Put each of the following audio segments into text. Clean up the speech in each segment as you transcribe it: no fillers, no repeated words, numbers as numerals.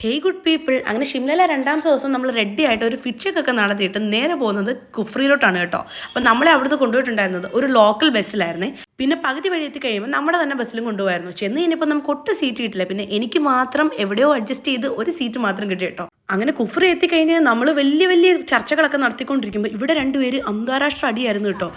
ഹേ good people, അങ്ങനെ ഷിംലയിലെ രണ്ടാമത്തെ ദിവസം നമ്മൾ റെഡി ആയിട്ട് ഒരു ഫിച്ചൊക്കെ നടത്തിയിട്ട് നേരെ പോകുന്നത് കുഫ്രിയിലോട്ടാണ് കേട്ടോ. അപ്പം നമ്മളെ അവിടുന്ന് കൊണ്ടുപോയിട്ടുണ്ടായിരുന്നത് ഒരു ലോക്കൽ ബസ്സിലായിരുന്നേ. പിന്നെ പകുതി വഴി എത്തി കഴിയുമ്പോൾ നമ്മുടെ തന്നെ ബസ്സിലും കൊണ്ടുപോകായിരുന്നു. ചെന്ന് കഴിഞ്ഞപ്പോൾ നമുക്ക് ഒട്ടും സീറ്റ് കിട്ടില്ല. പിന്നെ എനിക്ക് മാത്രം എവിടെയോ അഡ്ജസ്റ്റ് ചെയ്ത് ഒരു സീറ്റ് മാത്രം കിട്ടി കേട്ടോ. അങ്ങനെ കുഫ്രി എത്തിക്കഴിഞ്ഞ് നമ്മൾ വലിയ വലിയ ചർച്ചകളൊക്കെ നടത്തിക്കൊണ്ടിരിക്കുമ്പോൾ ഇവിടെ രണ്ടുപേര് അന്താരാഷ്ട്ര അടിയായിരുന്നു കേട്ടോ.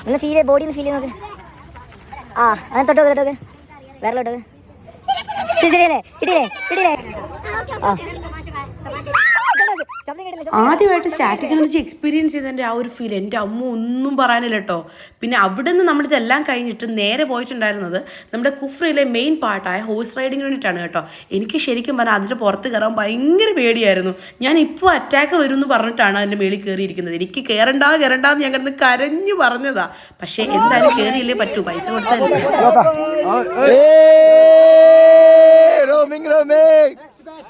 ആദ്യമായിട്ട് സ്റ്റാറ്റിക് എനർജി എക്സ്പീരിയൻസ് ചെയ്തതിൻ്റെ ആ ഒരു ഫീൽ എൻ്റെ അമ്മ ഒന്നും പറയാനില്ല കേട്ടോ. പിന്നെ അവിടെ നിന്ന് നമ്മളിതെല്ലാം കഴിഞ്ഞിട്ട് നേരെ പോയിട്ടുണ്ടായിരുന്നത് നമ്മുടെ കുഫ്രിയിലെ മെയിൻ പാർട്ടായ ഹോഴ്സ് റൈഡിങ്ങിന് വേണ്ടിയിട്ടാണ് കേട്ടോ. എനിക്ക് ശരിക്കും പറഞ്ഞാൽ അതിൻ്റെ പുറത്ത് കയറാൻ ഭയങ്കര പേടിയായിരുന്നു. ഞാൻ ഇപ്പോൾ അറ്റാക്ക് വരും എന്ന് പറഞ്ഞിട്ടാണ് അതിൻ്റെ മേളിൽ കയറിയിരിക്കുന്നത്. എനിക്ക് കയറണ്ടാന്ന് ഞാൻ കിടന്ന് കരഞ്ഞു പറഞ്ഞതാ. പക്ഷേ എന്തായാലും കയറിയില്ലേ പറ്റൂ, പൈസ കൊടുത്തല്ലേ.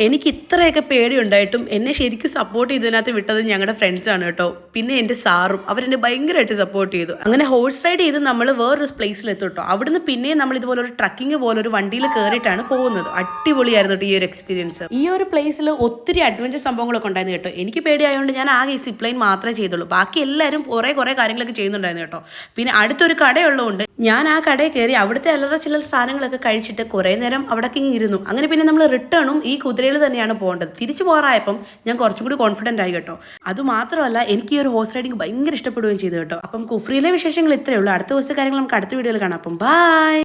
എനിക്ക് ഇത്രയൊക്കെ പേടിയുണ്ടായിട്ടും എന്നെ ശരിക്കും സപ്പോർട്ട് ചെയ്തതിനകത്ത് വിട്ടത് ഞങ്ങളുടെ ഫ്രണ്ട്സാണ് കേട്ടോ. പിന്നെ എൻ്റെ സാറും അവരെന്നെ ഭയങ്കരമായിട്ട് സപ്പോർട്ട് ചെയ്തു. അങ്ങനെ ഹോഴ്സ് റൈഡ് ചെയ്ത് നമ്മൾ വേറൊരു പ്ലേസിലെത്തും കേട്ടോ. അവിടുന്ന് പിന്നെയും നമ്മൾ ഇതുപോലെ ഒരു ട്രക്കിങ് പോലെ ഒരു വണ്ടിയിൽ കയറിയിട്ടാണ് പോകുന്നത്. അടിപൊളിയായിരുന്നു കേട്ടോ ഈ ഒരു എക്സ്പീരിയൻസ്. ഈ ഒരു പ്ലേസിൽ ഒത്തിരി അഡ്വഞ്ചർ സംഭവങ്ങളൊക്കെ ഉണ്ടായിരുന്നു കേട്ടോ. എനിക്ക് പേടിയായതുകൊണ്ട് ഞാൻ ആകെ ഈ സിപ്ലൈൻ മാത്രമേ ചെയ്തുള്ളൂ. ബാക്കി എല്ലാവരും കുറേ കാര്യങ്ങളൊക്കെ ചെയ്യുന്നുണ്ടായിരുന്നു കേട്ടോ. പിന്നെ അടുത്തൊരു കടയുള്ളതുകൊണ്ട് ഞാൻ ആ കടയിൽ കയറി അവിടുത്തെ അല്ലറ ചില സാധനങ്ങളൊക്കെ കഴിച്ചിട്ട് കുറേ നേരം അവിടെ ഇരുന്നു. അങ്ങനെ പിന്നെ നമ്മൾ റിട്ടേണും ഈ കുതിരയിൽ തന്നെയാണ് പോകേണ്ടത്. തിരിച്ചു പോകാറായപ്പം ഞാൻ കുറച്ചും കൂടി കോൺഫിഡൻ്റ് ആയി കേട്ടോ. അതുമാത്രമല്ല എനിക്ക് ഈ ഒരു ഹോഴ്സ് റൈഡിങ് ഭയങ്കര ഇഷ്ടപ്പെടുകയും ചെയ്തു കേട്ടോ. അപ്പം കുഫ്രിയിലെ വിശേഷങ്ങൾ ഇത്രയേ ഉള്ളൂ. അടുത്ത ദിവസത്തെ കാര്യങ്ങൾ നമുക്ക് അടുത്ത വീഡിയോയിൽ കാണാം. അപ്പം ബൈ.